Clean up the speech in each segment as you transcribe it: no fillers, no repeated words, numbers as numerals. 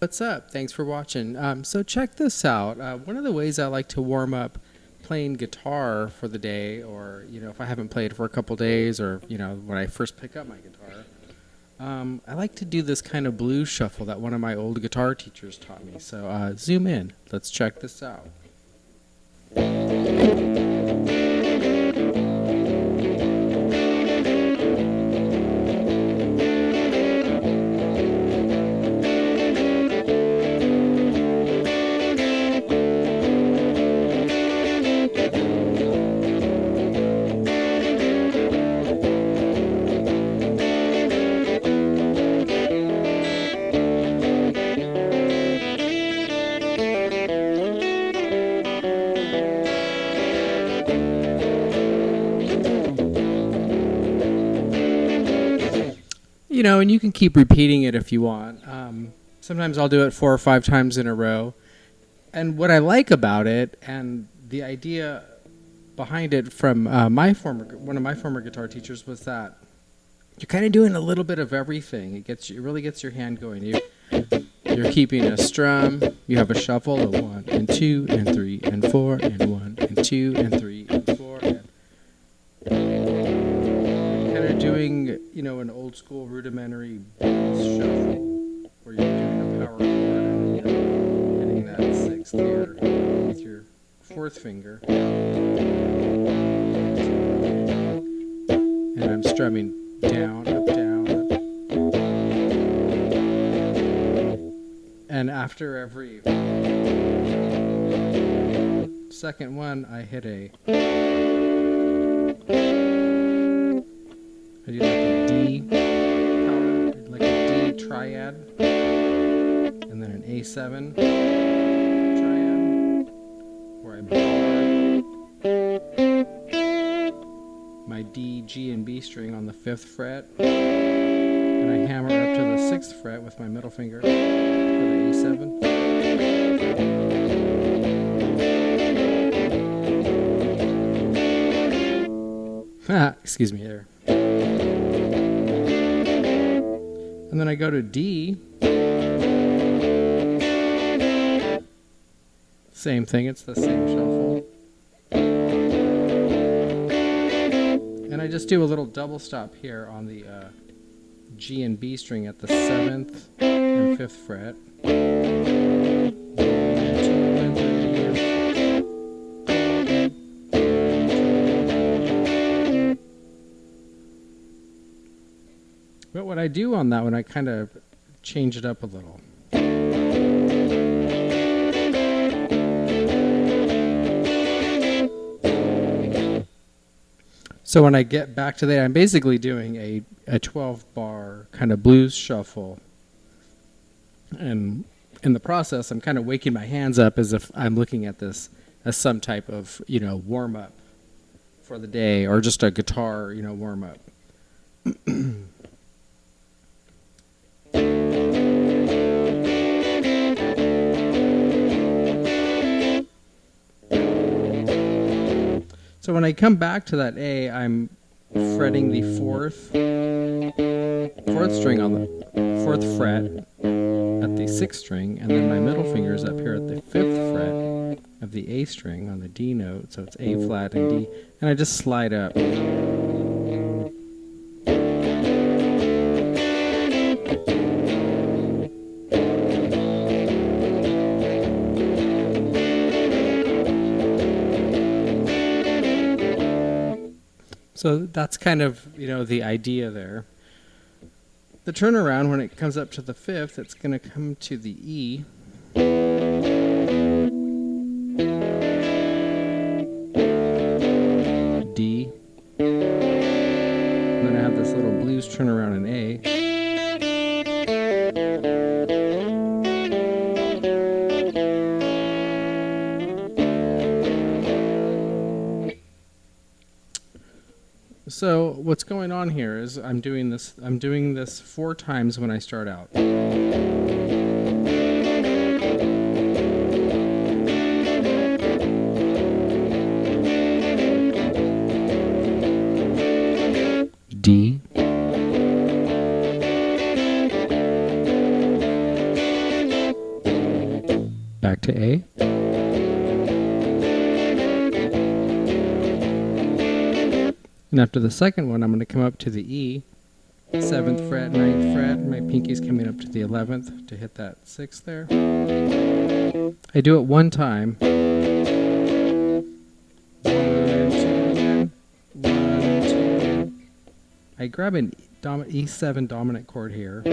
What's up? Thanks for watching. So check this out. One of the ways I like to warm up playing guitar for the day, or if I haven't played for a couple days, or when I first pick up my guitar, I like to do this kind of blues shuffle that one of my old guitar teachers taught me. So zoom in. Let's check this out. And you can keep repeating it if you want. Sometimes I'll do it 4 or 5 times in a row. And what I like about it, and the idea behind it from one of my former guitar teachers, was that you're kind of doing a little bit of everything. It really gets your hand going. You're keeping a strum. You have a shuffle of 1 and 2 and 3 and 4 and 1 and 2 and 3 and 4 and doing, an old school rudimentary blues shuffle where you're doing a power chord and hitting that 6th here with your 4th finger. And I'm strumming down, up, down, up. And after every second one, I hit I do like a D power, like a D triad, and then an A7 triad, where I bar my D, G, and B string on the 5th fret, and I hammer up to the 6th fret with my middle finger for the A7. Excuse me there. And then I go to D. Same thing, it's the same shuffle. And I just do a little double stop here on the G and B string at the 7th and 5th fret. But what I do on that one, I kind of change it up a little. So when I get back to that, I'm basically doing a 12-bar kind of blues shuffle. And in the process, I'm kind of waking my hands up as if I'm looking at this as some type of, warm-up for the day, or just a guitar, warm-up. So when I come back to that A, I'm fretting the 4th string on the 4th fret at the 6th string, and then my middle finger is up here at the 5th fret of the A string on the D note, so it's A flat and D, and I just slide up. So that's kind of, the idea there. The turnaround, when it comes up to the 5th, it's going to come to the E. D. And then I have this little blues turnaround in A. So what's going on here is I'm doing this 4 times when I start out. D, back to A. And after the second one, I'm going to come up to the E, 7th fret, 9th fret. My pinky's coming up to the 11th to hit that 6th there. I do it one time. 1, 2, 1, 2. I grab an E7 dominant chord here.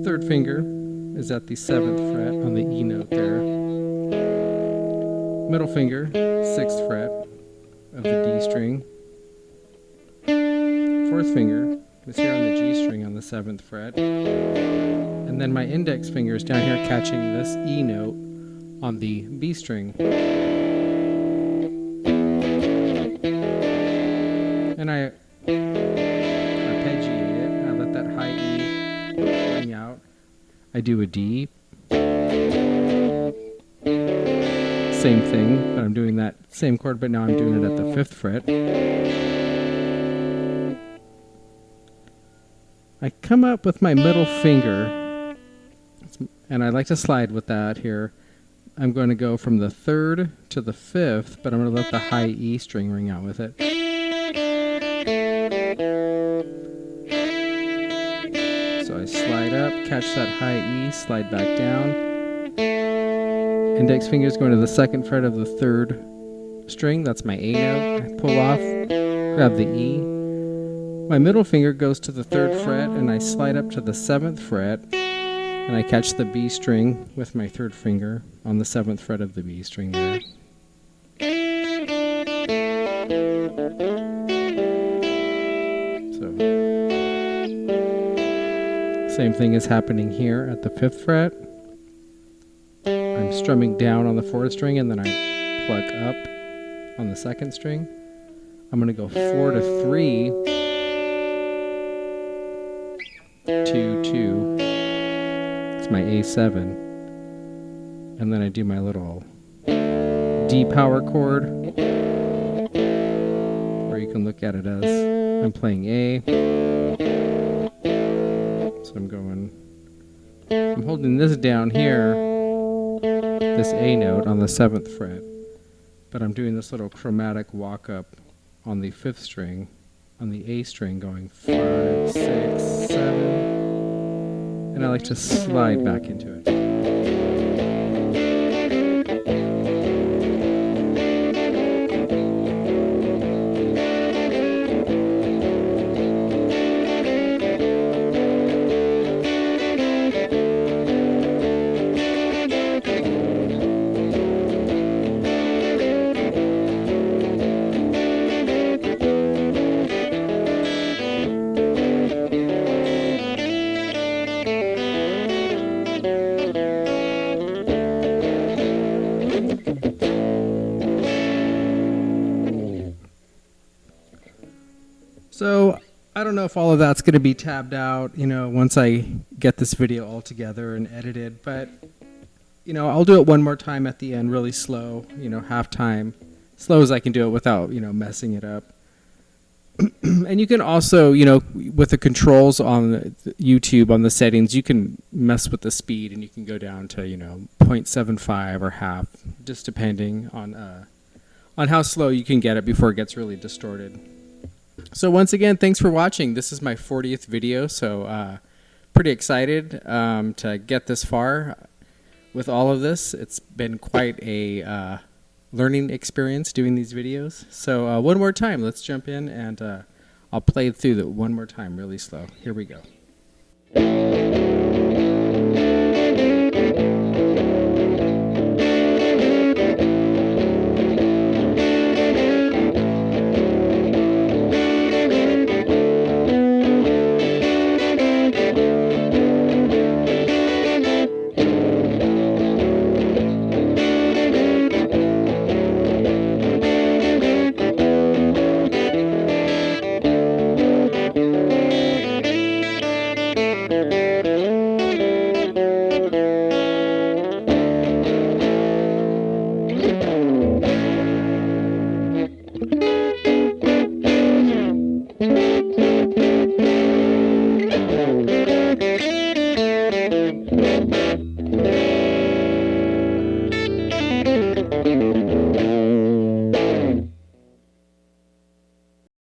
Third finger is at the 7th fret on the E note there. Middle finger, 6th fret of the D string. Fourth finger is here on the G string on the 7th fret. And then my index finger is down here catching this E note on the B string. And I arpeggiate it. I let that high E ring out. I do a D. Same thing, but I'm doing that same chord, but now I'm doing it at the 5th fret. I come up with my middle finger, and I like to slide with that here. I'm going to go from the 3rd to the 5th, but I'm going to let the high E string ring out with it. So I slide up, catch that high E, slide back down. Index finger is going to the 2nd fret of the 3rd string. That's my A note. I pull off, grab the E. My middle finger goes to the 3rd fret, and I slide up to the 7th fret, and I catch the B string with my 3rd finger on the 7th fret of the B string there. So, same thing is happening here at the 5th fret. I'm strumming down on the 4th string, and then I pluck up on the 2nd string. I'm going to go 4 to 3, 2, 2. It's my A7. And then I do my little D power chord, or you can look at it as I'm playing A. So I'm holding this down here, this A note on the 7th fret, but I'm doing this little chromatic walk up on the 5th string, on the A string, going 5, 6, 7, and I like to slide back into it. So I don't know if all of that's going to be tabbed out, once I get this video all together and edited, but, I'll do it one more time at the end, really slow, half time, slow as I can do it without, messing it up. And you can also, with the controls on YouTube, on the settings, you can mess with the speed, and you can go down to, 0.75 or half, just depending on how slow you can get it before it gets really distorted. So once again, thanks for watching. This is my 40th video, so pretty excited to get this far with all of this. It's been quite a learning experience doing these videos. So one more time, let's jump in, and I'll play through it one more time really slow. Here we go.